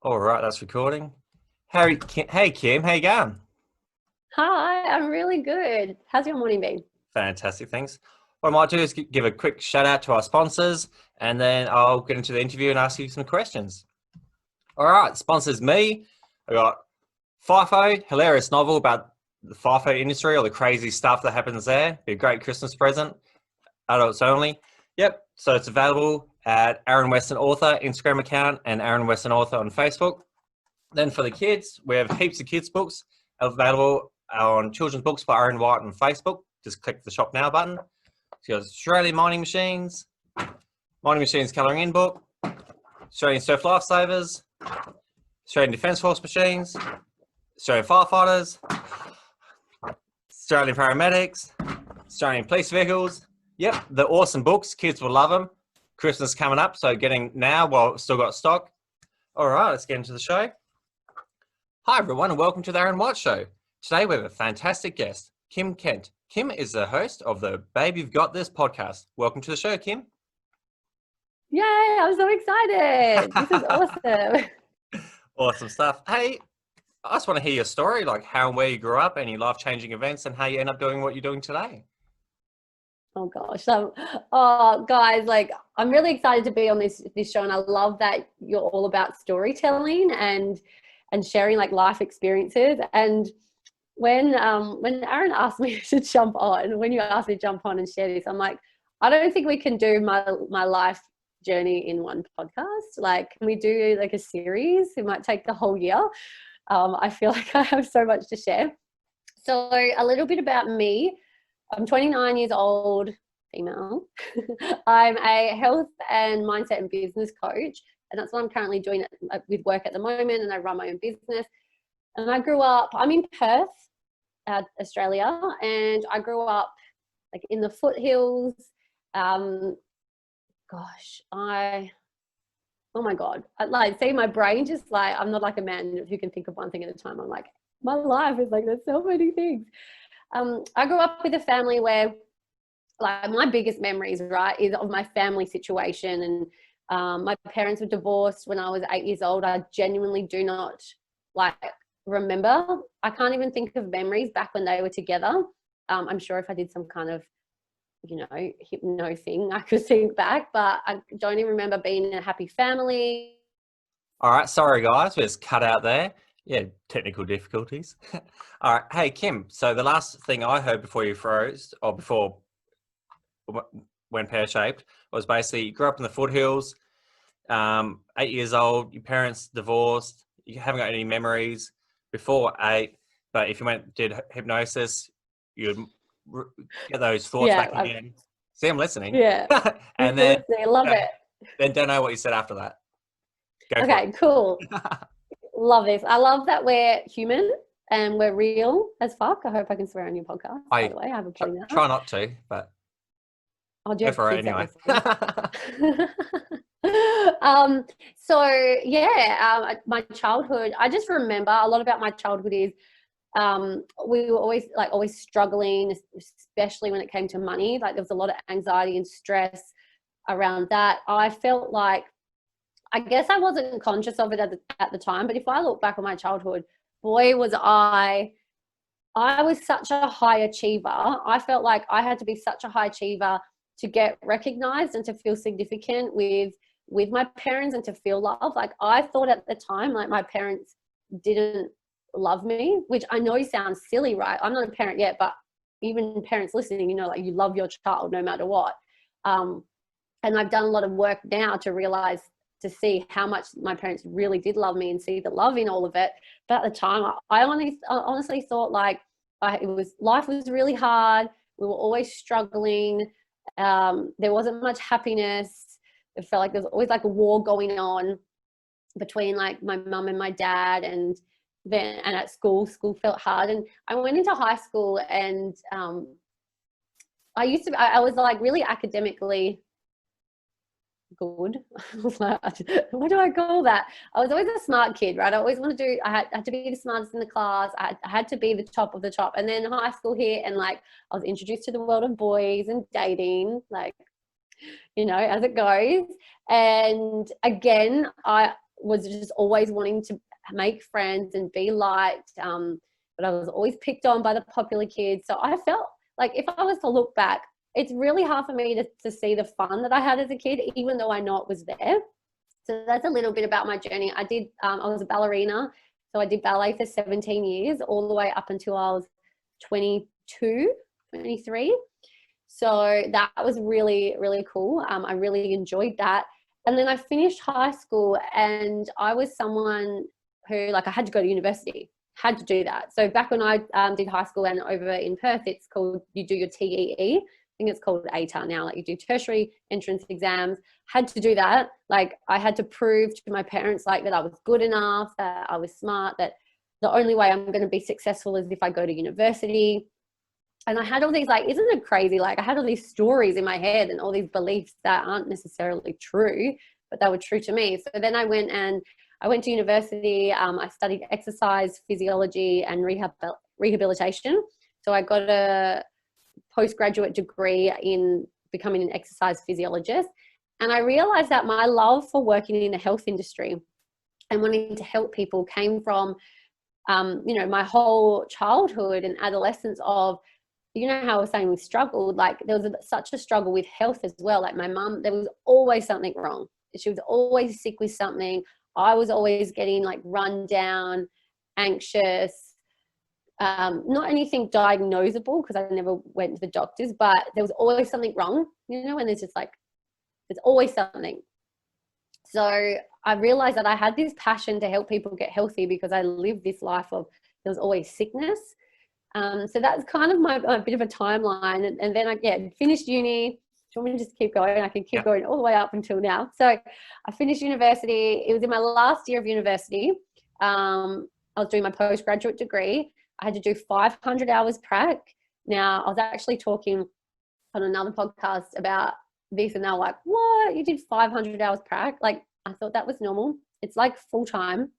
All right, that's recording. Hey Kim, how you going? Hi, I'm really good. How's your morning been? Fantastic, thanks. What I might do is give a quick shout out to our sponsors, and then I'll get into the interview and ask you some questions. All right, sponsors me. I got FIFO, hilarious novel about the FIFO industry, all the crazy stuff that happens there. Be a great Christmas present. Adults only. Yep. So it's available at Aaron Weston Author Instagram account and Aaron Weston Author on Facebook. Then for the kids, we have heaps of kids books available on Children's Books by Aaron White on Facebook. Just click the Shop Now button. So you got Australian Mining Machines Colouring In book, Australian Surf Lifesavers, Australian Defence Force Machines, Australian Firefighters, Australian Paramedics, Australian Police Vehicles. Yep, they're awesome books. Kids will love them. Christmas coming up, so getting now while still got stock. All right, let's get into the show. Hi everyone and welcome to the Aaron White Show. Today we have a fantastic guest, Kim Kent. Kim is the host of the Babe You've Got This podcast. Welcome to the show, Kim. Yay, I'm so excited. This is awesome. Awesome stuff. Hey, I just want to hear your story, like how and where you grew up, any life-changing events, and how you end up doing what you're doing today. Oh gosh. Guys, I'm really excited to be on this show, and I love that you're all about storytelling and sharing like life experiences. And when Aaron asked me to jump on, when you asked me to jump on and share this, I'm like, I don't think we can do my life journey in one podcast. Like, can we do like a series? It might take the whole year. I feel like I have so much to share. So a little bit about me. I'm 29 years old, female. I'm a health and mindset and business coach, and that's what I'm currently doing with work at the moment, and I run my own business. And I'm in Perth, Australia, and I grew up like in the foothills. Oh my God. My brain just like, I'm not like a man who can think of one thing at a time. I'm like, my life is like, there's so many things. I grew up with a family where like my biggest memories, right, is of my family situation. And my parents were divorced when I was 8 years old. I genuinely do not like remember. I can't even think of memories back when they were together. I'm sure if I did some kind of, hypno thing, I could think back, but I don't even remember being in a happy family. All right, sorry guys, we just cut out there. Yeah, technical difficulties. All right, hey Kim, so the last thing I heard before you froze, or before when pear-shaped, was basically you grew up in the foothills, 8 years old, your parents divorced, you haven't got any memories before 8, but if you did hypnosis, you'd get those thoughts back again. See, I'm listening. Yeah. And then I love it. Then don't know what you said after that. Okay, cool. Love this. I love that we're human and we're real as fuck. I hope I can swear on your podcast, by the way. I have a plea now. Try not to, but go for it anyway. My childhood, I just remember a lot about my childhood is we were always struggling, especially when it came to money. Like there was a lot of anxiety and stress around that. I felt like, I guess I wasn't conscious of it at the time, but if I look back on my childhood, boy, was I was such a high achiever. I felt like I had to be such a high achiever to get recognized and to feel significant with my parents and to feel love. Like I thought at the time, like my parents didn't love me, which I know sounds silly, right? I'm not a parent yet, but even parents listening, like you love your child no matter what. And I've done a lot of work now to see how much my parents really did love me and see the love in all of it. But at the time, I honestly thought like life was really hard. We were always struggling. There wasn't much happiness. It felt like there was always like a war going on between like my mum and my dad, and at school felt hard. And I went into high school, and I was like really academically good. What do I call that? I was always a smart kid, right? I had to be the smartest in the class. I had to be the top of the top. And then high school hit, and like I was introduced to the world of boys and dating, like, as it goes. And again, I was just always wanting to make friends and be liked. But I was always picked on by the popular kids. So I felt like if I was to look back, it's really hard for me to see the fun that I had as a kid, even though I know it was there. So that's a little bit about my journey. I was a ballerina. So I did ballet for 17 years, all the way up until I was 22, 23. So that was really, really cool. I really enjoyed that. And then I finished high school, and I was someone who, like, I had to go to university, had to do that. So back when I did high school and over in Perth, it's called, you do your TEE. I think it's called ATAR now, like you do tertiary entrance exams. Had to do that. Like, I had to prove to my parents, like, that I was good enough, that I was smart, that the only way I'm going to be successful is if I go to university. And I had all these, like, isn't it crazy? Like, I had all these stories in my head and all these beliefs that aren't necessarily true, but they were true to me. So then I went to university. I studied exercise physiology and rehabilitation. So I got a postgraduate degree in becoming an exercise physiologist. And I realized that my love for working in the health industry and wanting to help people came from, my whole childhood and adolescence of, how I was saying we struggled, like there was such a struggle with health as well. Like my mum, there was always something wrong. She was always sick with something. I was always getting like run down, anxious, not anything diagnosable because I never went to the doctors, but there was always something wrong, and there's just like, there's always something. So I realized that I had this passion to help people get healthy because I lived this life of, there was always sickness. So that's kind of my bit of a timeline. And then I finished uni. Do you want me to just keep going? I can keep going all the way up until now. So I finished university. It was in my last year of university. I was doing my postgraduate degree. I had to do 500 hours prac. Now, I was actually talking on another podcast about this, and they were like, what? You did 500 hours prac? Like, I thought that was normal. It's like full-time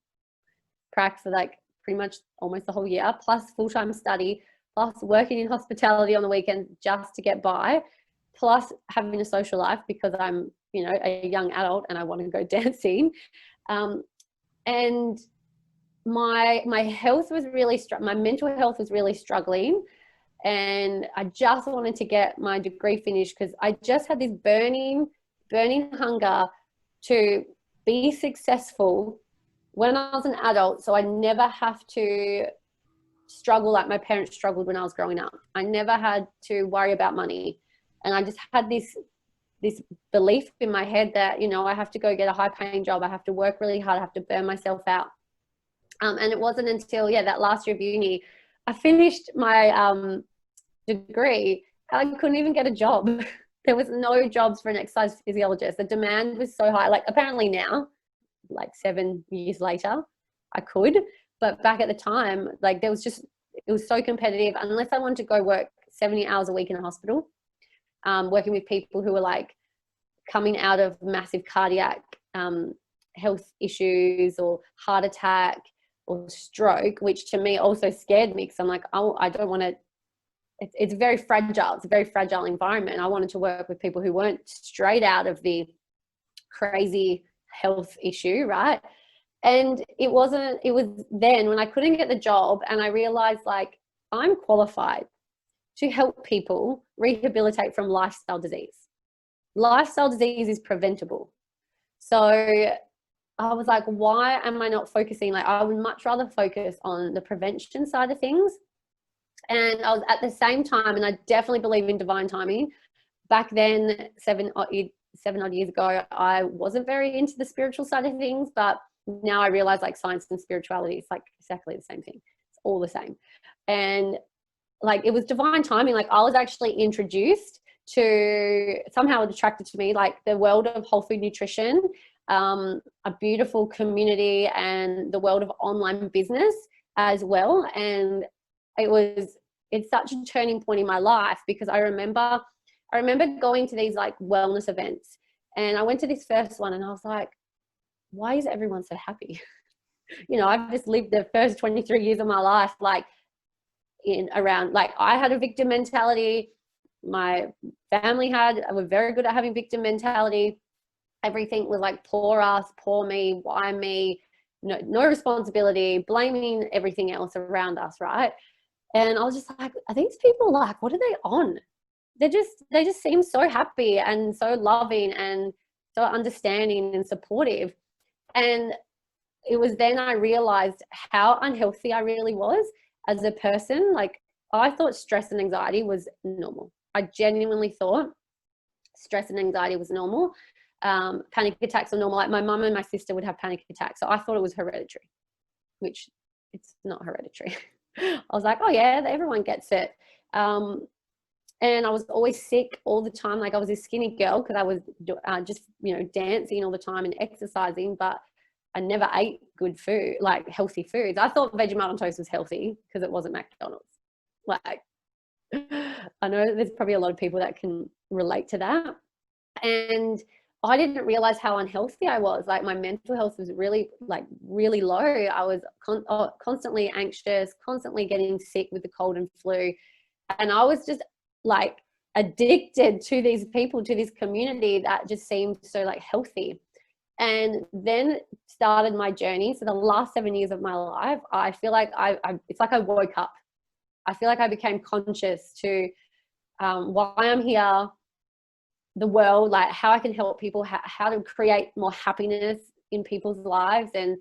prac for like pretty much almost the whole year, plus full-time study, plus working in hospitality on the weekend just to get by, plus having a social life because I'm, a young adult and I want to go dancing. And my health was really, my mental health was really struggling. And I just wanted to get my degree finished because I just had this burning hunger to be successful when I was an adult, so I never have to struggle like my parents struggled when I was growing up. I never had to worry about money. And I just had this belief in my head that, I have to go get a high-paying job. I have to work really hard. I have to burn myself out. And it wasn't until, that last year of uni, I finished my degree. I couldn't even get a job. There was no jobs for an exercise physiologist. The demand was so high. Like, apparently now, like 7 years later, I could, but back at the time, like it was so competitive. Unless I wanted to go work 70 hours a week in a hospital, working with people who were like coming out of massive cardiac health issues or heart attack or stroke, which to me also scared me because I'm like, oh, I don't want to. It's very fragile. It's a very fragile environment. I wanted to work with people who weren't straight out of the crazy health issue, right? And it was then when I couldn't get the job and I realized, like, I'm qualified to help people rehabilitate from lifestyle disease. Lifestyle disease is preventable. So I was like, why am I not focusing? Like, I would much rather focus on the prevention side of things. And I was at the same time, and I definitely believe in divine timing. Back then, 7 odd years ago, I wasn't very into the spiritual side of things, but now I realize like science and spirituality is like exactly the same thing. It's all the same. And like, it was divine timing. Like, I was actually introduced to, somehow attracted to me, like the world of whole food nutrition, a beautiful community, and the world of online business as well. And it's such a turning point in my life because I remember going to these like wellness events, and I went to this first one and I was like, why is everyone so happy? I've just lived the first 23 years of my life, like I had a victim mentality. My family were very good at having victim mentality. everything was like poor us, poor me, why me, no responsibility, blaming everything else around us, right? And I was just like, are these people like, what are they on? They just seem so happy and so loving and so understanding and supportive. And it was then I realized how unhealthy I really was as a person. Like, I thought stress and anxiety was normal. I genuinely thought stress and anxiety was normal. Panic attacks are normal. Like, my mum and my sister would have panic attacks. So I thought it was hereditary, which it's not hereditary. I was like, oh yeah, everyone gets it. And I was always sick all the time. Like, I was a skinny girl because I was just, dancing all the time and exercising, but I never ate good food, like healthy foods. I thought Vegemite on toast was healthy because it wasn't McDonald's. Like, I know there's probably a lot of people that can relate to that. And I didn't realize how unhealthy I was. Like, my mental health was really low. I was constantly anxious, constantly getting sick with the cold and flu. And I was just like addicted to these people, to this community that just seemed so like healthy. And then started my journey. So the last 7 years of my life, I feel like it's like I woke up. I feel like I became conscious to why I'm here, the world, like how I can help people, how to create more happiness in people's lives, and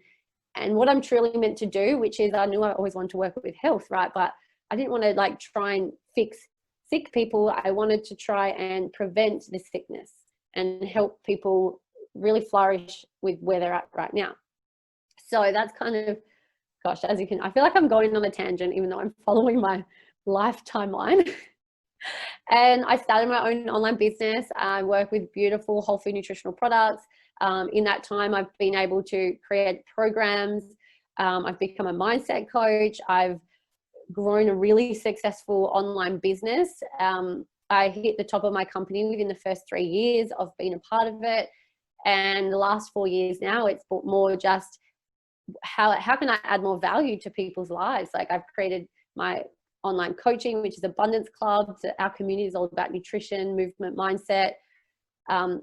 what I'm truly meant to do, which is, I knew I always wanted to work with health, right? But I didn't want to like try and fix sick people. I wanted to try and prevent the sickness and help people really flourish with where they're at right now. So that's kind of, gosh, as you can, I feel like I'm going on a tangent even though I'm following my life timeline. And I started my own online business. I work with beautiful whole food nutritional products. In that time, I've been able to create programs. I've become a mindset coach. I've grown a really successful online business. I hit the top of my company within the first 3 years of being a part of it. And the last 4 years now, it's more just how can I add more value to people's lives? Like, I've created my online coaching, which is Abundance Club. So our community is all about nutrition, movement, mindset. I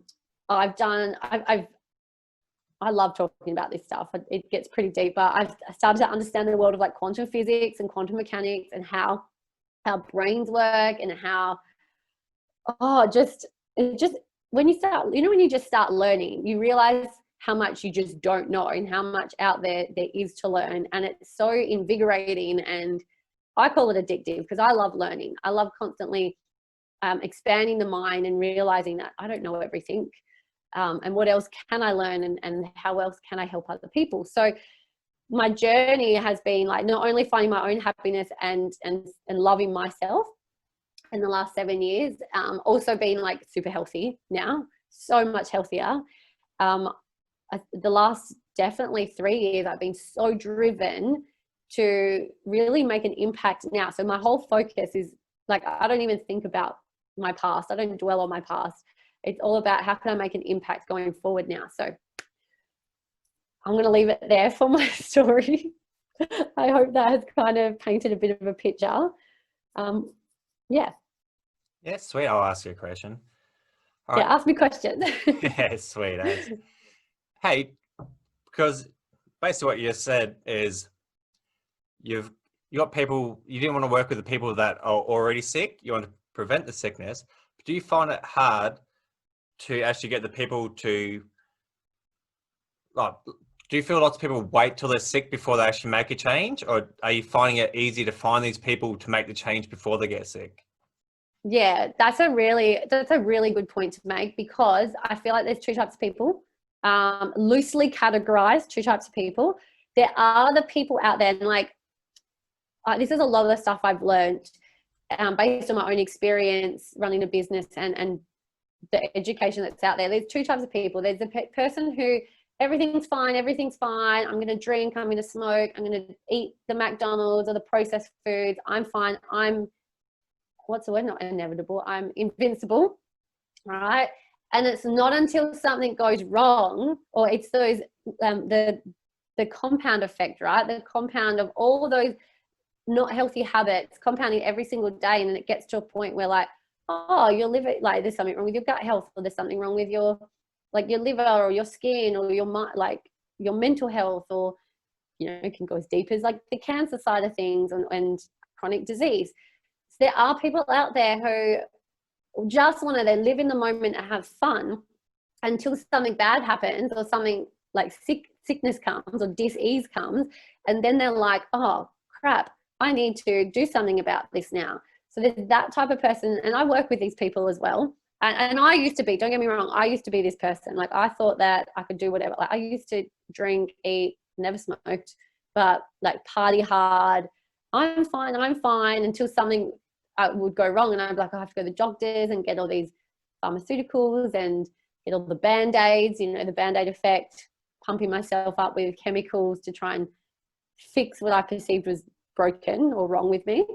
love talking about this stuff. It gets pretty deep, but I've started to understand the world of like quantum physics and quantum mechanics and how our brains work, and how, when you start, when you just start learning, you realize how much you just don't know and how much out there is to learn. And it's so invigorating, and I call it addictive because I love learning. I love constantly expanding the mind and realizing that I don't know everything. And what else can I learn, and how else can I help other people? So my journey has been like not only finding my own happiness and loving myself in the last 7 years, also being like super healthy now, so much healthier. The last definitely 3 years, I've been so driven to really make an impact now. So my whole focus is like, I don't even think about my past. I don't dwell on my past. It's all about how can I make an impact going forward now. So I'm going to leave it there for my story. I hope that has kind of painted a bit of a picture. Yeah. Yeah, sweet. I'll ask you a question. All right. Ask me questions. Yeah, sweet. Hey, because basically what you just said is you got people, you didn't want to work with the people that are already sick. You want to prevent the sickness. But do you find it hard to actually get the people to, like, do you feel lots of people wait till they're sick before they actually make a change? Or are you finding it easy to find these people to make the change before they get sick? Yeah, that's a really good point to make, because I feel like there's two types of people, loosely categorized two types of people. There are the people out there, and like, this is a lot of the stuff I've learned based on my own experience running a business and the education that's out there. There's two types of people. There's the person who everything's fine. I'm going to drink, I'm going to smoke, I'm going to eat the McDonald's or the processed foods. I'm fine. What's the word? Not inevitable. I'm invincible. Right. And it's not until something goes wrong, or it's those, the compound effect, right? The compound of all those not healthy habits compounding every single day. And then it gets to a point where like, oh, your liver, like there's something wrong with your gut health, or there's something wrong with your like your liver or your skin or your mind, like your mental health, or, you know, it can go as deep as like the cancer side of things and chronic disease. So there are people out there who just want to live in the moment and have fun until something bad happens, or something like sickness comes or disease comes, and then they're like, oh crap, I need to do something about this now. So there's that type of person, and I work with these people as well. And I used to be, don't get me wrong, I used to be this person. Like, I thought that I could do whatever. Like, I used to drink, eat, never smoked, but like party hard. I'm fine, until something would go wrong, and I'd be like, I have to go to the doctors and get all these pharmaceuticals and get all the Band-Aids, you know, the Band-Aid effect, pumping myself up with chemicals to try and fix what I perceived was broken or wrong with me.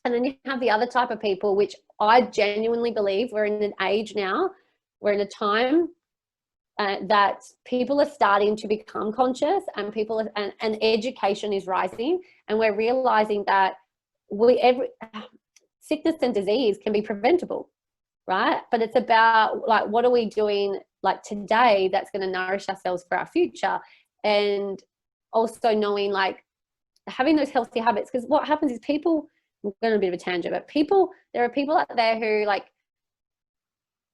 And then you have the other type of people, which I genuinely believe we're in an age now, we're in a time that people are starting to become conscious, and and education is rising, and we're realizing that sickness and disease can be preventable, right? But it's about, like, what are we doing like today that's going to nourish ourselves for our future, and also knowing, like, having those healthy habits. Because what happens is people, I'm going on a bit of a tangent, but there are people out there who, like,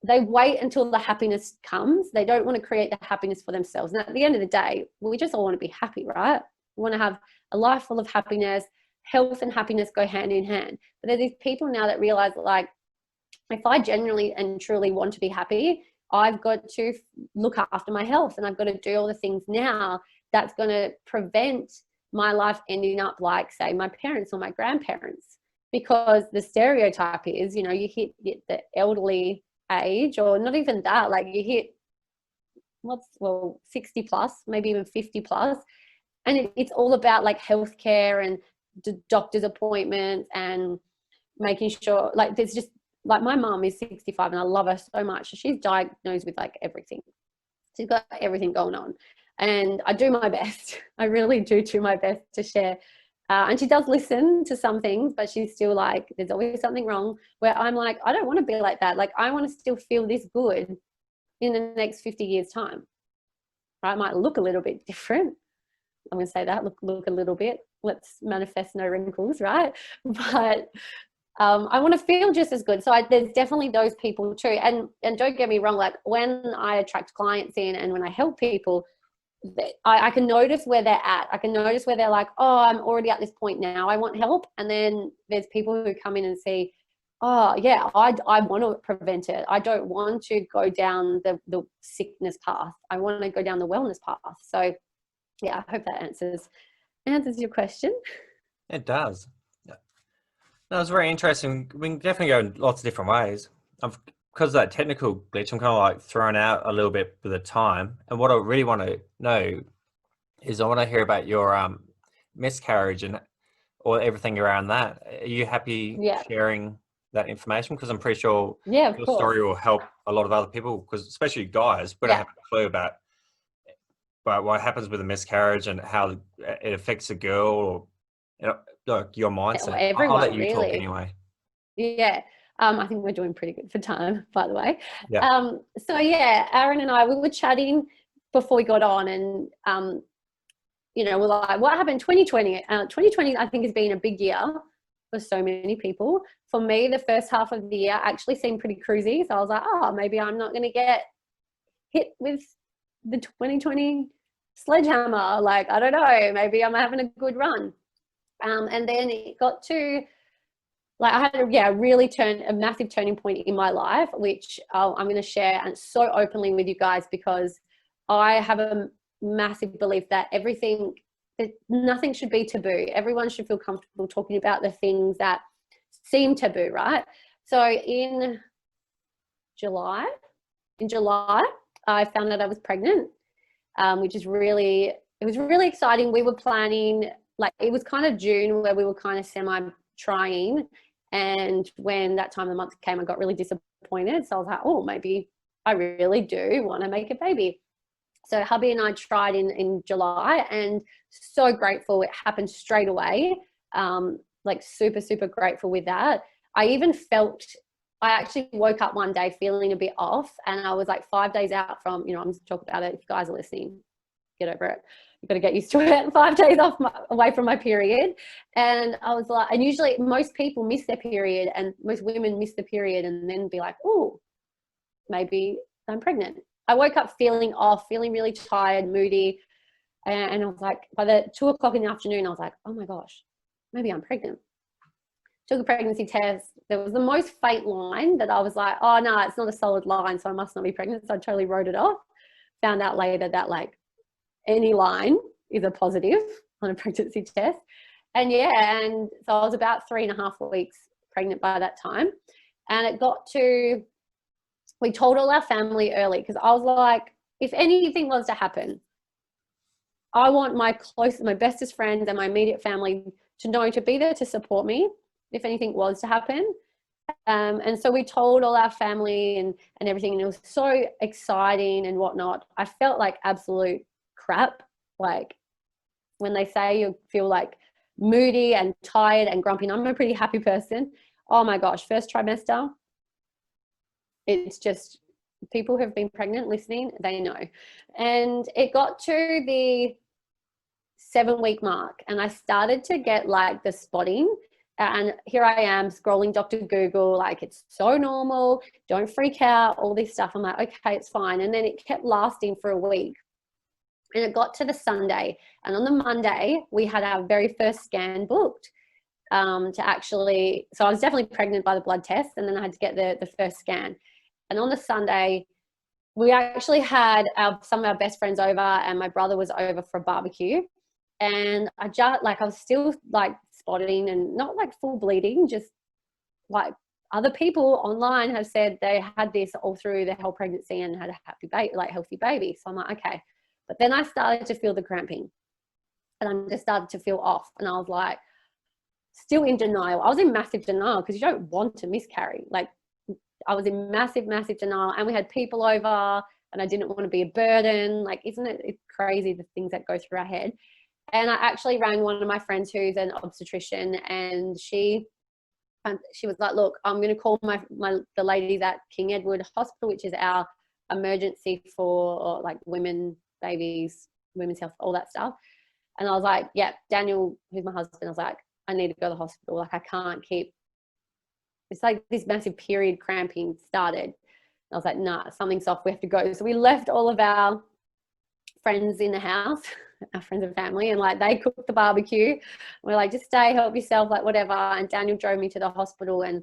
they wait until the happiness comes. They don't want to create the happiness for themselves. And at the end of the day, we just all want to be happy, right? We want to have a life full of happiness. Health and happiness go hand in hand. But there's these people now that realize, like, if I genuinely and truly want to be happy, I've got to look after my health, and I've got to do all the things now that's going to prevent my life ending up like, say, my parents or my grandparents. Because the stereotype is, you know, you hit the elderly age, or not even that, like you hit 60 plus, maybe even 50 plus, and it's all about like healthcare and doctor's appointments and making sure, like, there's just, like, my mom is 65 and I love her so much. She's diagnosed with like everything. She's got everything going on, and I do my best. I really do my best to share. And she does listen to some things, but she's still like, there's always something wrong, where I'm like, I don't want to be like that. Like, I want to still feel this good in the next 50 years time. I might look a little bit different. I'm going to say that, look a little bit. Let's manifest no wrinkles, right? But I want to feel just as good. So there's definitely those people too. And don't get me wrong, like, when I attract clients in and when I help people, I can notice where they're at. I can notice where they're like, oh, I'm already at this point now, I want help. And then there's people who come in and say, oh yeah, I want to prevent it. I don't want to go down the sickness path. I want to go down the wellness path. So yeah, I hope that answers your question. It does. No, it's very interesting. We can definitely go in lots of different ways. Because of that technical glitch, I'm kind of like thrown out a little bit with the time. And what I really want to know is, I want to hear about your miscarriage and or everything around that. Are you happy sharing that information? Because I'm pretty sure your story will help a lot of other people, because especially guys, we don't have a clue about what happens with a miscarriage and how it affects a girl, or, you know, like your mindset. Or everyone, I'll let you really. talk anyway. Yeah. I think we're doing pretty good for time, by the way. Yeah. So yeah, Aaron and I, we were chatting before we got on, and you know, we're like, what happened 2020? 2020, I think, has been a big year for so many people. For me, the first half of the year actually seemed pretty cruisy. So I was like, oh, maybe I'm not going to get hit with the 2020 sledgehammer. Like, I don't know, maybe I'm having a good run. And then it got to, like, I had a massive turning point in my life, which I'm going to share and so openly with you guys, because I have a massive belief that nothing should be taboo. Everyone should feel comfortable talking about the things that seem taboo, right? So in July, I found out I was pregnant, which is really exciting. We were planning, like, it was kind of June where we were kind of semi-trying. And when that time of the month came, I got really disappointed. So I was like, oh, maybe I really do want to make a baby. So hubby and I tried in July, and so grateful it happened straight away. Like, super, super grateful with that. I even felt I actually woke up one day feeling a bit off, and I was like 5 days out from, I'm just talking about it. If you guys are listening, get over it. You've got to get used to it. 5 days away from my period. And I was like, and usually most people miss their period, and most women miss the period and then be like, oh, maybe I'm pregnant. I woke up feeling off, feeling really tired, moody. And I was like, by the 2 o'clock in the afternoon, I was like, oh my gosh, maybe I'm pregnant. Took a pregnancy test. There was the most faint line that I was like, oh no, it's not a solid line, so I must not be pregnant. So I totally wrote it off. Found out later that like any line is a positive on a pregnancy test. And yeah, and so I was about 3.5 weeks pregnant by that time. And it got to, we told all our family early, because I was like, if anything was to happen, I want my closest, my bestest friends and my immediate family to know, to be there to support me if anything was to happen. And so we told all our family and everything, and it was so exciting and whatnot. I felt like absolute crap. Like when they say you feel like moody and tired and grumpy, and I'm a pretty happy person. Oh my gosh, first trimester, it's just, people who've been pregnant listening, they know. And it got to the 7-week mark, and I started to get like the spotting. And here I am scrolling Dr. Google, like it's so normal, don't freak out, all this stuff. I'm like, okay, it's fine. And then it kept lasting for a week. And it got to the Sunday. And on the Monday, we had our very first scan booked to actually, so I was definitely pregnant by the blood test, and then I had to get the first scan. And on the Sunday, we actually had some of our best friends over, and my brother was over for a barbecue. And I was still like spotting and not like full bleeding, just like other people online have said they had this all through their whole pregnancy and had a happy baby, like healthy baby. So I'm like, okay. But then I started to feel the cramping, and I just started to feel off, and I was like, still in denial. I was in massive denial, because you don't want to miscarry. Like I was in massive, massive denial, and we had people over, and I didn't want to be a burden. Like, isn't it crazy the things that go through our head? And I actually rang one of my friends who's an obstetrician, and she was like, look, I'm going to call the ladies at King Edward Hospital, which is our emergency for like women, babies, women's health, all that stuff. And I was like, yeah, Daniel, who's my husband, I was like, I need to go to the hospital. Like I can't keep, it's like this massive period cramping started. I was like, nah, something's off, we have to go. So we left all of our friends in the house, our friends and family, and like they cooked the barbecue. We're like, just stay, help yourself, like whatever. And Daniel drove me to the hospital, and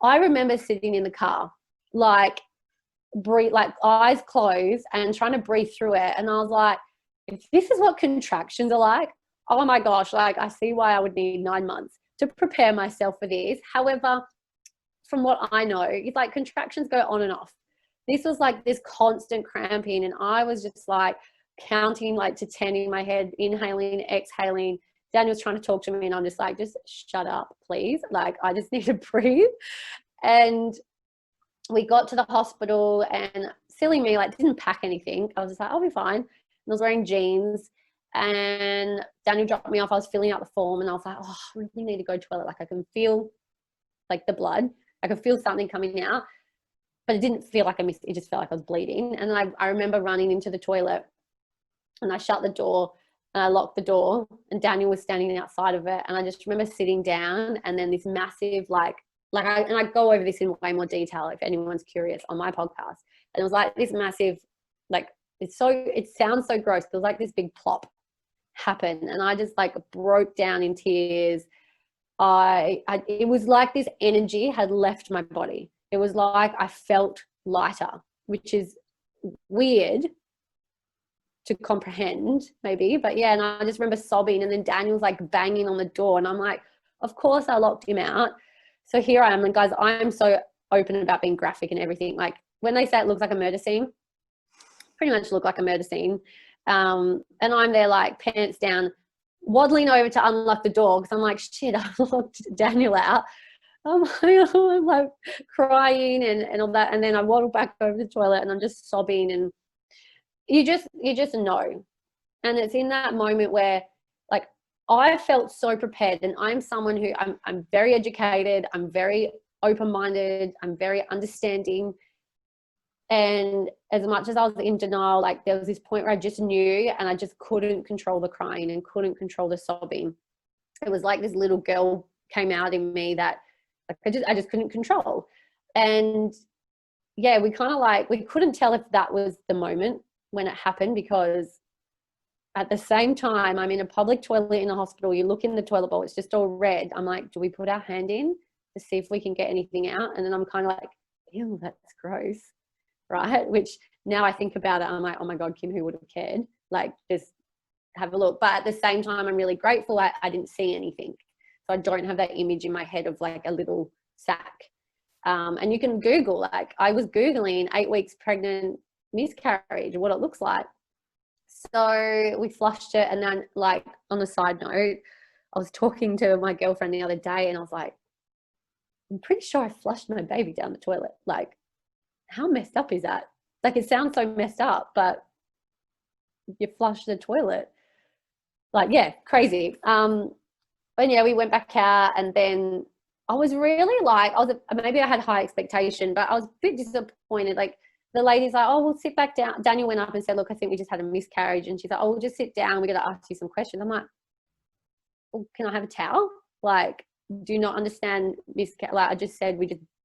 I remember sitting in the car, like eyes closed and trying to breathe through it. And I was like, if this is what contractions are like, oh my gosh, like I see why I would need 9 months to prepare myself for this. However, from what I know, it's like contractions go on and off. This was like this constant cramping, and I was just like counting like to 10 in my head, inhaling, exhaling. Daniel's trying to talk to me, and I'm just like, just shut up, please. Like, I just need to breathe. And we got to the hospital, and silly me, like didn't pack anything. I was just like, I'll be fine. And I was wearing jeans, and Daniel dropped me off. I was filling out the form, and I was like, oh, I really need to go to the toilet. Like I can feel like the blood. I could feel something coming out, but it didn't feel like it just felt like I was bleeding. And I remember running into the toilet, and I shut the door, and I locked the door, and Daniel was standing outside of it. And I just remember sitting down, and then this massive, I go over this in way more detail if anyone's curious on my podcast. And it was like this massive, like, it sounds so gross, but it was like this big plop happened. And I just like broke down in tears. It was like this energy had left my body. It was like I felt lighter, which is weird to comprehend maybe, but yeah. And I just remember sobbing, and then Daniel's like banging on the door, and I'm like, of course I locked him out. So here I am, and guys, I'm so open about being graphic and everything. Like when they say it looks like a murder scene, pretty much looked like a murder scene. And I'm there like pants down, waddling over to unlock the door, because I'm like, shit, I locked Daniel out. I'm like crying and all that. And then I waddle back over the toilet, and I'm just sobbing, and you just know. And it's in that moment where like I felt so prepared, and I'm someone who I'm very educated, I'm very open-minded. I'm very understanding. And as much as I was in denial, like there was this point where I just knew, and I just couldn't control the crying and couldn't control the sobbing. It was like this little girl came out in me that like I just couldn't control. And yeah, we kind of like, we couldn't tell if that was the moment when it happened, because at the same time, I'm in a public toilet in a hospital. You look in the toilet bowl, it's just all red. I'm like, do we put our hand in to see if we can get anything out? And then I'm kind of like, ew, that's gross, right? Which now I think about it, I'm like, oh my God, Kim, who would have cared? Like, just have a look. But at the same time, I'm really grateful I didn't see anything. So I don't have that image in my head of like a little sack. And you can Google, like I was Googling 8 weeks pregnant miscarriage, what it looks like. So we flushed it. And then, like, on a side note, I was talking to my girlfriend the other day and I was like, I'm pretty sure I flushed my baby down the toilet. Like, how messed up is that? Like, it sounds so messed up, but you flush the toilet. Like, yeah, crazy. But yeah, we went back out, and then I was really like, maybe I had high expectation, but I was a bit disappointed. Like, the lady's like, oh, we'll sit back down. Daniel went up and said, look, I think we just had a miscarriage. And she's like, oh, we'll just sit down. We're going to ask you some questions. I'm like, well, can I have a towel? Like, do you not understand miscarriage? Like, I just said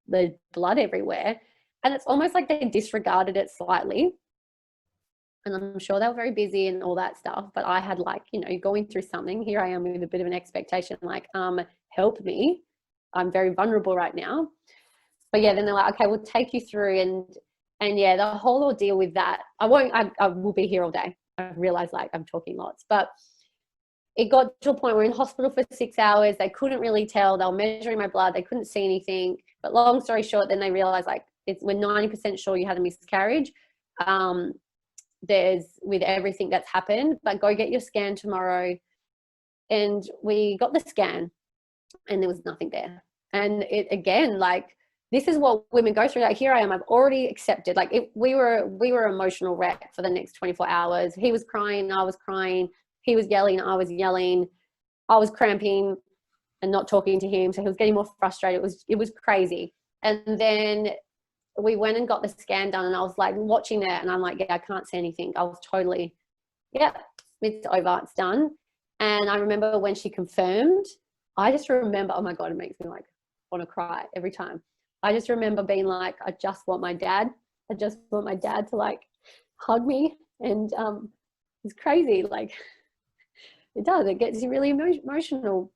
there's blood everywhere. And it's almost like they disregarded it slightly. And I'm sure they were very busy and all that stuff. But I had, like, you know, going through something. Here I am with a bit of an expectation, like, help me. I'm very vulnerable right now. But yeah, then they're like, okay, we'll take you through. And yeah, the whole ordeal with that, I will be here all day. I realized, like, I'm talking lots, but it got to a point where we're in hospital for 6 hours. They couldn't really tell. They were measuring my blood. They couldn't see anything. But long story short, then they realized, like, we're 90% sure you had a miscarriage. There's with everything that's happened, but go get your scan tomorrow. And we got the scan and there was nothing there. And it, again, like, this is what women go through. Like, here I am, I've already accepted. Like, we were emotional wreck for the next 24 hours. He was crying, I was crying. He was yelling, I was yelling. I was cramping and not talking to him. So he was getting more frustrated. It was crazy. And then we went and got the scan done, and I was like watching that, and I'm like, yeah, I can't see anything. I was totally, yeah, it's over, it's done. And I remember when she confirmed, I just remember, oh my God, it makes me like want to cry every time. I just remember being like, I just want my dad. I just want my dad to, like, hug me. And it's crazy. Like, it does. It gets you really emotional.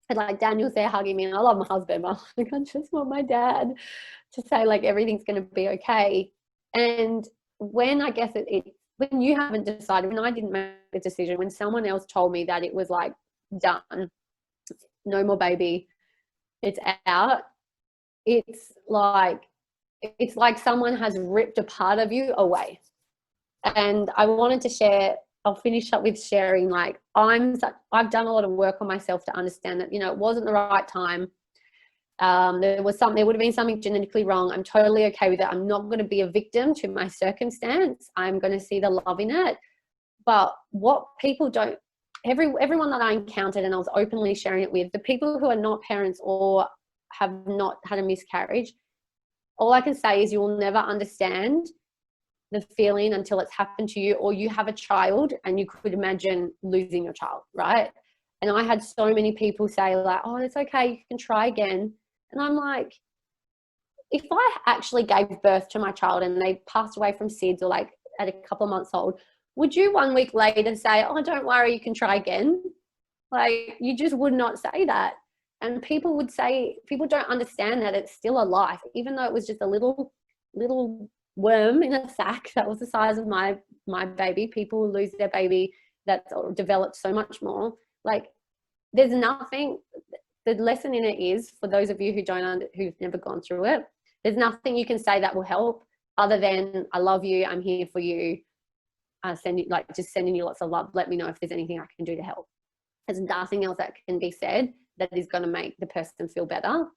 And, like, Daniel's there hugging me, and I love my husband, but I'm like, I just want my dad to say, like, everything's going to be okay. And when, I guess when you haven't decided, when I didn't make the decision, when someone else told me that it was, like, done, no more baby, it's out, it's like someone has ripped a part of you away. And I wanted to share, I'll finish up with sharing, like, I've done a lot of work on myself to understand that, you know, it wasn't the right time. There would have been something genetically wrong. I'm totally okay with it. I'm not going to be a victim to my circumstance. I'm going to see the love in it. But what people don't, everyone that I encountered, and I was openly sharing it with, the people who are not parents or have not had a miscarriage, all I can say is you will never understand the feeling until it's happened to you, or you have a child and you could imagine losing your child, right? And I had so many people say, like, oh, it's okay, you can try again. And I'm like, if I actually gave birth to my child and they passed away from SIDS, or like at a couple of months old, would you 1 week later say, oh, don't worry, you can try again? Like, you just would not say that. And people would say, people don't understand that it's still a life, even though it was just a little worm in a sack that was the size of my baby. People lose their baby that's developed so much more. Like, there's nothing, the lesson in it is, for those of you who've never gone through it, there's nothing you can say that will help other than, I love you, I'm here for you, just sending you lots of love, let me know if there's anything I can do to help. There's nothing else that can be said that is going to make the person feel better.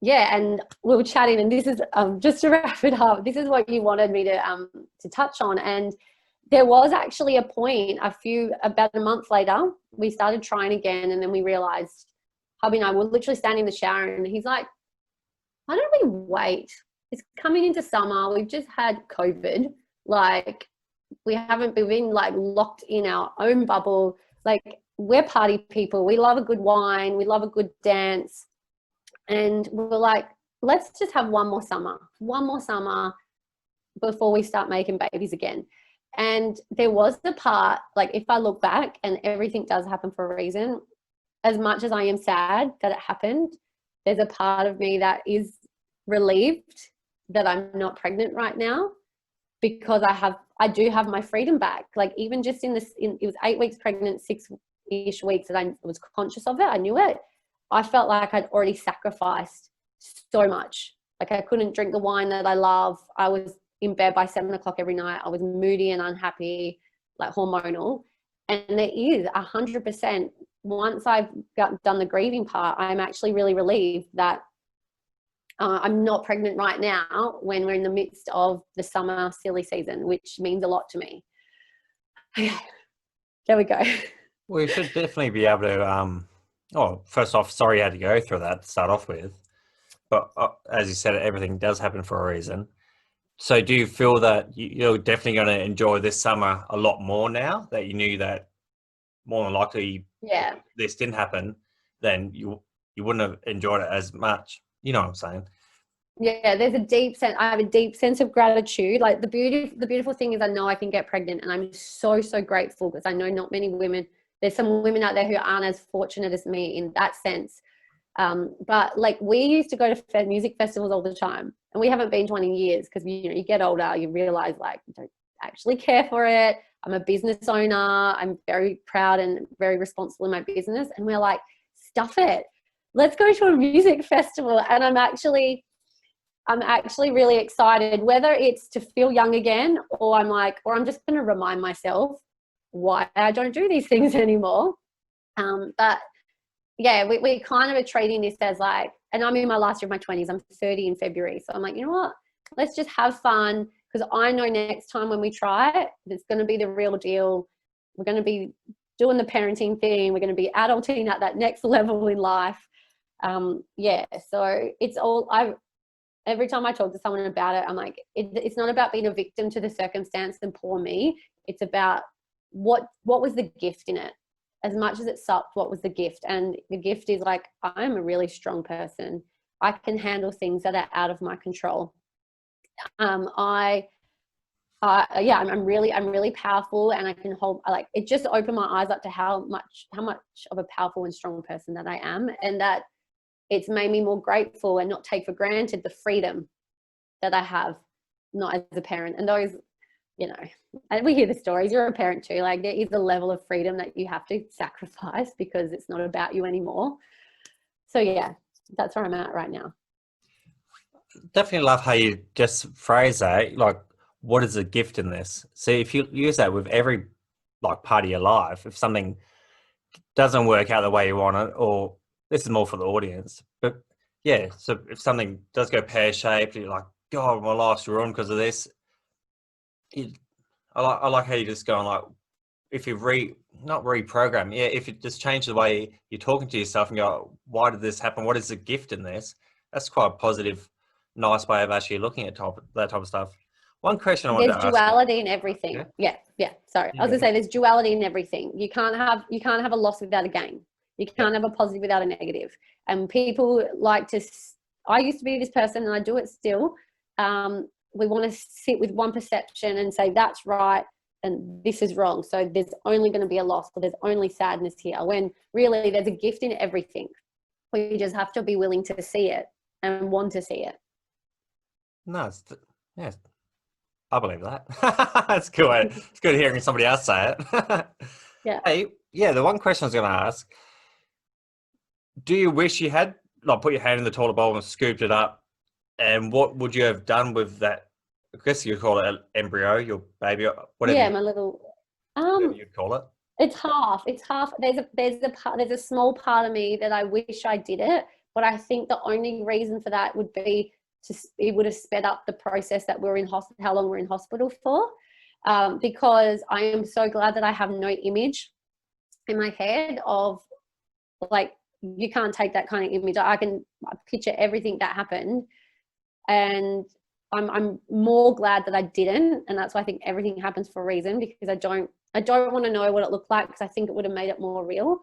Yeah, and we were chatting, and this is just to wrap it up, this is what you wanted me to touch on. And there was actually a point about a month later, we started trying again, and then we realized hubby and I were literally standing in the shower, and he's like, why don't we wait? It's coming into summer. We've just had COVID. Like, we've been like locked in our own bubble. Like, we're party people. We love a good wine. We love a good dance. And we're like, let's just have one more summer before we start making babies again. And there was the part, like, if I look back, and everything does happen for a reason, as much as I am sad that it happened, there's a part of me that is relieved that I'm not pregnant right now, because I do have my freedom back. Like, even just it was 8 weeks pregnant, 6-ish weeks that I was conscious of it. I knew it. I felt like I'd already sacrificed so much. Like, I couldn't drink the wine that I love. I was in bed by 7 o'clock every night. I was moody and unhappy, like hormonal. And there is 100%, once I've done the grieving part, I'm actually really relieved that I'm not pregnant right now when we're in the midst of the summer silly season, which means a lot to me. Okay, there we go. We should definitely be able to, first off, sorry you had to go through that to start off with. But as you said, everything does happen for a reason. So do you feel that you're definitely going to enjoy this summer a lot more now that you knew that more than likely if this didn't happen, then you wouldn't have enjoyed it as much? You know what I'm saying? Yeah, there's a deep sense. I have a deep sense of gratitude. Like, the beautiful thing is I know I can get pregnant, and I'm so, so grateful, because I know not many women, there's some women out there who aren't as fortunate as me in that sense. But like, we used to go to music festivals all the time, and we haven't been to one in years, because you get older, you realize, like, you don't actually care for it. I'm a business owner. I'm very proud and very responsible in my business. And we're like, stuff it. Let's go to a music festival. And I'm actually really excited, whether it's to feel young again, or I'm just going to remind myself why I don't do these things anymore. But yeah, we kind of are treating this as like, and I'm in my last year of my 20s, I'm 30 in February. So I'm like, you know what? Let's just have fun, because I know next time when we try it, it's going to be the real deal. We're going to be doing the parenting thing. We're going to be adulting at that next level in life. So it's all, every time I talk to someone about it, I'm like, it's not about being a victim to the circumstance and poor me. It's about what was the gift in it. As much as it sucked, what was the gift? And the gift is, like, I'm a really strong person. I can handle things that are out of my control. I'm really powerful, and I can hold, like, it just opened my eyes up to how much of a powerful and strong person that I am, and that it's made me more grateful and not take for granted the freedom that I have, not as a parent. And those, and we hear the stories, you're a parent too, like, there is a level of freedom that you have to sacrifice because it's not about you anymore. So yeah, that's where I'm at right now. Definitely love how you just phrase that, like, what is the gift in this? See, if you use that with every, like, part of your life, if something doesn't work out the way you want it, or this is more for the audience, but yeah, so if something does go pear-shaped, you're like, God, my life's ruined because of this. I like how you just go on, like, if you not reprogram, if you just change the way you're talking to yourself and go, why did this happen? What is the gift in this? That's quite a positive, nice way of actually looking at that type of stuff. One question I wanted to ask. There's duality in everything. Yeah. Sorry, I was gonna say there's duality in everything. You can't have a loss without a gain. You can't have a positive without a negative. And people like to. I used to be this person, and I do it still. We want to sit with one perception and say that's right and this is wrong. So there's only going to be a loss, or there's only sadness here. When really there's a gift in everything. We just have to be willing to see it and want to see it. No, yeah. I believe that. That's cool. It's good hearing somebody else say it. Yeah. Hey, the one question I was going to ask, do you wish you had, like, put your hand in the toilet bowl and scooped it up, and what would you have done with that? I guess you call it an embryo, your baby, whatever. Yeah, my little, whatever you'd call it. It's half. There's a small part of me that I wish I did it, but I think the only reason for that would be it would have sped up the process that we're in hospital, how long we're in hospital for, because I am so glad that I have no image in my head of, like, you can't take that kind of image. I can picture everything that happened, and I'm more glad that I didn't. And that's why I think everything happens for a reason, because I don't want to know what it looked like, because I think it would have made it more real.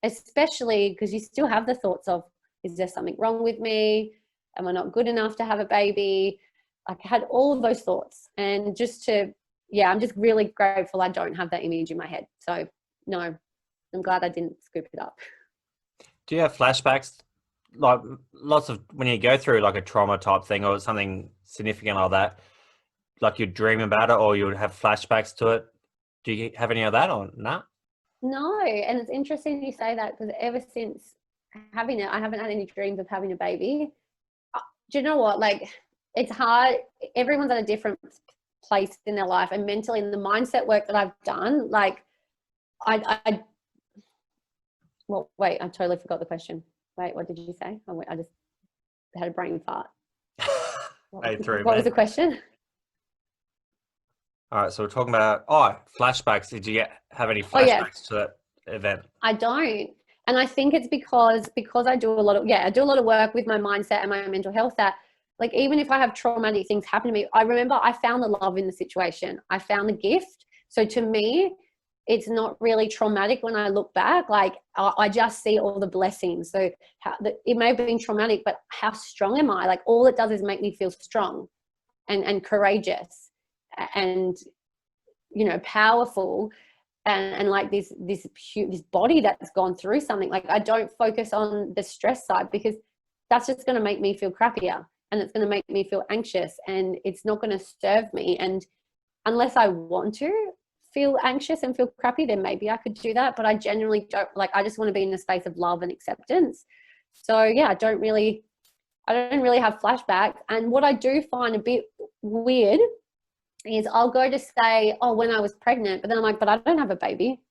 Especially because you still have the thoughts of, is there something wrong with me? Am I not good enough to have a baby? Like, I had all of those thoughts, and I'm just really grateful I don't have that image in my head. So no, I'm glad I didn't scoop it up. Do you have flashbacks, like lots of when you go through like a trauma type thing or something significant like that, like you dream about it or you would have flashbacks to it? Do you have any of that or not? No, and it's interesting you say that, because ever since having it, I haven't had any dreams of having a baby. Do you know what? Like, it's hard. Everyone's at a different place in their life, and mentally, in the mindset work that I've done, like, well, wait, I totally forgot the question. Wait, what did you say? I just had a brain fart. What was the question? All right, so we're talking about flashbacks. Did you have any flashbacks to that event? I don't, and I think it's because I do a lot of work with my mindset and my mental health, that, like, even if I have traumatic things happen to me, I remember I found the love in the situation. I found the gift. So to me, it's not really traumatic when I look back. Like, I just see all the blessings. So it may have been traumatic, but how strong am I? Like, all it does is make me feel strong and courageous and, you know, powerful, and like this body that's gone through something. Like, I don't focus on the stress side, because that's just going to make me feel crappier, and it's going to make me feel anxious, and it's not going to serve me. And unless I want to feel anxious and feel crappy, then maybe I could do that, but I genuinely don't. Like, I just want to be in a space of love and acceptance. So yeah, I don't really have flashbacks. And what I do find a bit weird is I'll go to say, oh, when I was pregnant, but then I'm like, but I don't have a baby,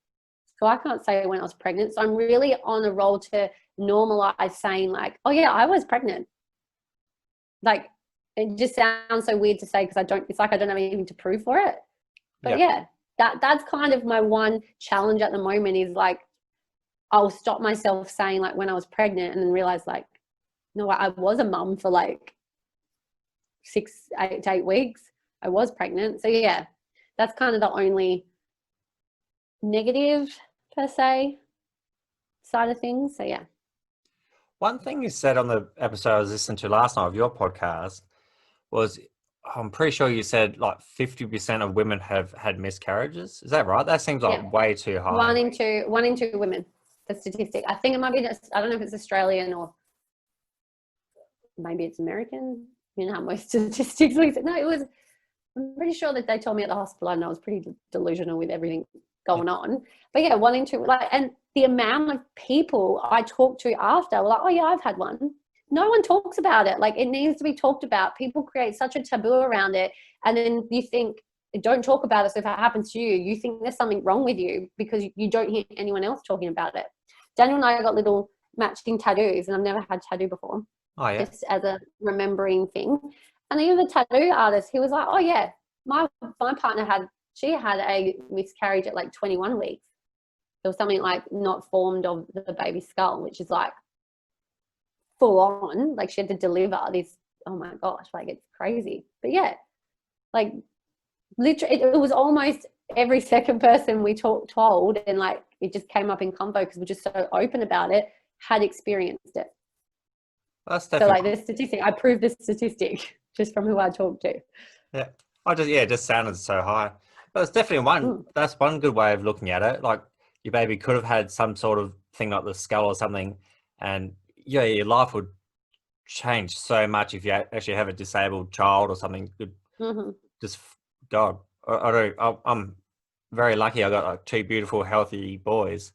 so I can't say when I was pregnant. So I'm really on a roll to normalize saying, like, oh yeah, I was pregnant. Like, it just sounds so weird to say, because it's like I don't have anything to prove for it. But yeah, that's kind of my one challenge at the moment, is like, I'll stop myself saying, like, when I was pregnant, and then realize, like, no, I was a mum for like 6 to 8 weeks. I was pregnant. So yeah, that's kind of the only negative, per se, side of things. So yeah. One thing you said on the episode I was listening to last night of your podcast was, I'm pretty sure you said like 50% of women have had miscarriages. Is that right? That seems like way too high. One in two women, the statistic. I think it might be just, I don't know if it's Australian or maybe it's American. You know how most statistics we said. No, it was, I'm pretty sure that they told me at the hospital, and I was pretty delusional with everything going on. But yeah, 1 in 2, like, and the amount of people I talked to after were like, oh yeah, I've had one. No one talks about it. Like, it needs to be talked about. People create such a taboo around it, and then you think, don't talk about it. So if it happens to you, you think there's something wrong with you because you don't hear anyone else talking about it. Daniel and I got little matching tattoos, and I've never had tattoo before. Oh yeah. Just as a remembering thing. And even the tattoo artist, he was like, oh yeah, my partner had a miscarriage at like 21 weeks. There was something like not formed of the baby skull, which is like full on. Like, she had to deliver this. Oh my gosh, like, it's crazy. But yeah, like, literally, it was almost every second person we told, and like, it just came up in convo because we're just so open about it, had experienced it. That's definitely. So like, the statistic, I proved the statistic just from who I talked to. Yeah, it just sounded so high. But it's definitely that's one good way of looking at it. Like, your baby could have had some sort of thing like the skull or something, and yeah, your life would change so much if you actually have a disabled child or something. Just God, I'm very lucky. I got like 2 beautiful, healthy boys,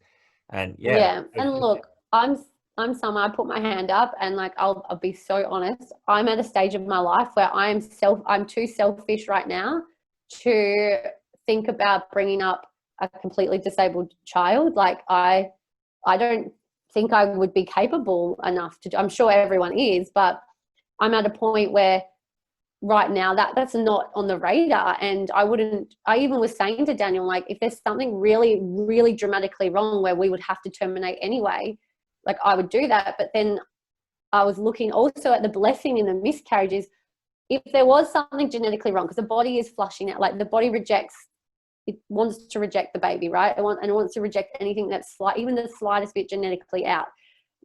and and look, I'm someone, I put my hand up, and like, I'll be so honest. I'm at a stage of my life where I'm too selfish right now to think about bringing up a completely disabled child. Like, I don't think I would be capable enough to. I'm sure everyone is, but I'm at a point where right now that's not on the radar. And I even was saying to Daniel, like, if there's something really, really dramatically wrong where we would have to terminate anyway, like I would do that. But then I was looking also at the blessing in the miscarriages. If there was something genetically wrong, because the body is flushing out, like the body rejects, it wants to reject the baby, right? It wants to reject anything that's even the slightest bit genetically out.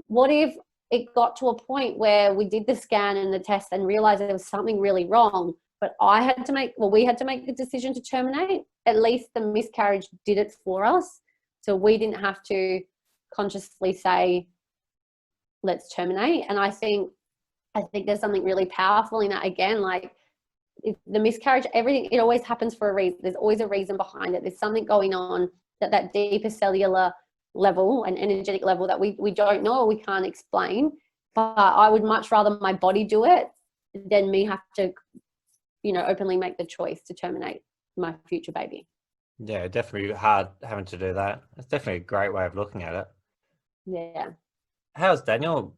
What if it got to a point where we did the scan and the test and realized there was something really wrong, but we had to make the decision to terminate? At least the miscarriage did it for us. So we didn't have to consciously say, let's terminate. And I think there's something really powerful in that. Again, like if the miscarriage, everything, it always happens for a reason. There's always a reason behind it. There's something going on that deeper cellular level and energetic level that we don't know or we can't explain. But I would much rather my body do it than me have to, openly make the choice to terminate my future baby. Yeah, definitely hard having to do that. It's definitely a great way of looking at it. Yeah. How's Daniel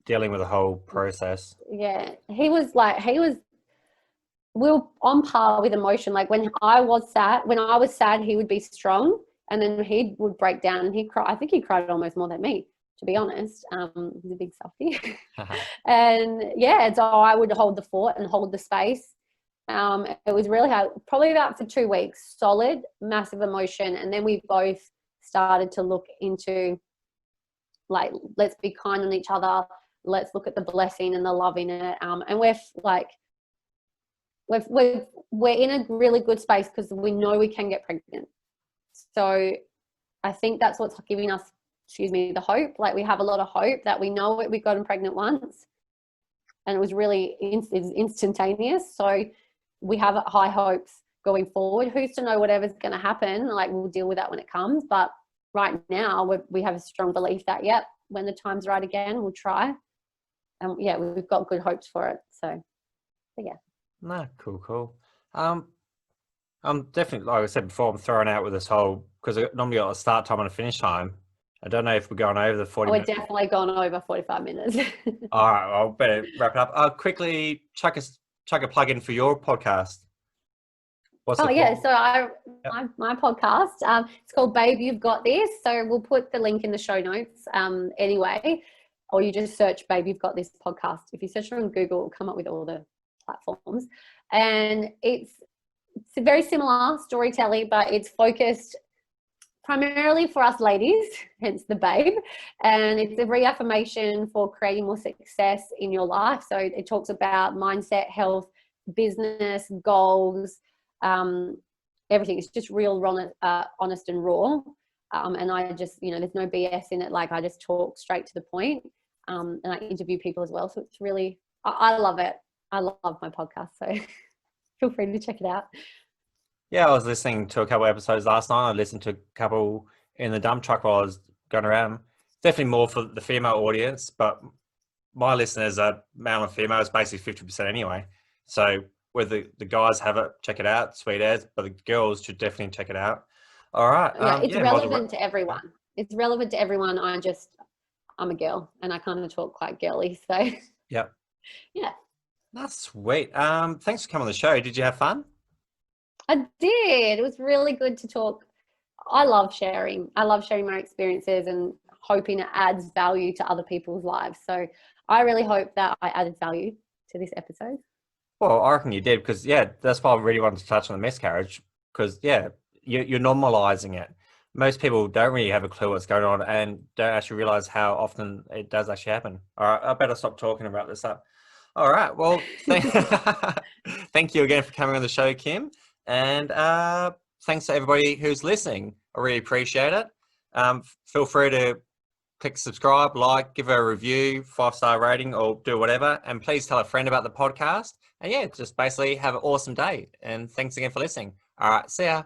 dealing with the whole process? Yeah, we were on par with emotion. Like when I was sad, he would be strong, and then he would break down and he'd cry. I think he cried almost more than me, to be honest. He's a big softie. And yeah, so I would hold the fort and hold the space. It was really hard, probably about for 2 weeks, solid, massive emotion. And then we both started to look into, like, let's be kind on each other. Let's look at the blessing and the love in it. And we're in a really good space because we know we can get pregnant. So I think that's what's giving us, the hope. Like we have a lot of hope that we know we got him pregnant once, and it was really instantaneous. So we have high hopes going forward. Who's to know whatever's going to happen? Like we'll deal with that when it comes. But right now we have a strong belief that, when the time's right again, we'll try. And we've got good hopes for it. So yeah. No, cool. I'm definitely, like I said before, I'm thrown out with this whole, because I normally got a start time and a finish time. I don't know if we're going over the 40 minutes. We're definitely going over 45 minutes. All right, I'll better wrap it up. I'll quickly chuck a plug in for your podcast. So my podcast, it's called Babe, You've Got This. So we'll put the link in the show notes anyway, or you just search Babe, You've Got This podcast. If you search on Google, it'll come up with all the platforms. And it's very similar storytelling, but it's focused primarily for us ladies, hence the Babe. And it's a reaffirmation for creating more success in your life. So it talks about mindset, health, business, goals, everything. It's just real, honest and raw. And I just, there's no BS in it. Like I just talk straight to the point, and I interview people as well. So it's really, I love it. I love my podcast. So feel free to check it out. Yeah, I was listening to a couple of episodes last night. I listened to a couple in the dump truck while I was going around. Definitely more for the female audience, but my listeners are male and female. It's basically 50% anyway. So whether the guys have it, check it out, sweet as, but the girls should definitely check it out. All right. Yeah, it's relevant to everyone. It's relevant to everyone. I'm a girl and I kind of talk quite girly. So yeah. That's sweet. Thanks for coming on the show. Did you have fun? I did. It was really good to talk. I love sharing my experiences and hoping it adds value to other people's lives. So I really hope that I added value to this episode. Well, I reckon you did, because that's why I really wanted to touch on the miscarriage, because you're normalizing it. Most people don't really have a clue what's going on and don't actually realize how often it does actually happen. All right, I better stop talking about this up. All right, well, thank you again for coming on the show, Kim. And thanks to everybody who's listening. I really appreciate it. Feel free to click subscribe, like, give a review, 5-star rating, or do whatever. And please tell a friend about the podcast. And just basically have an awesome day. And thanks again for listening. All right, see ya.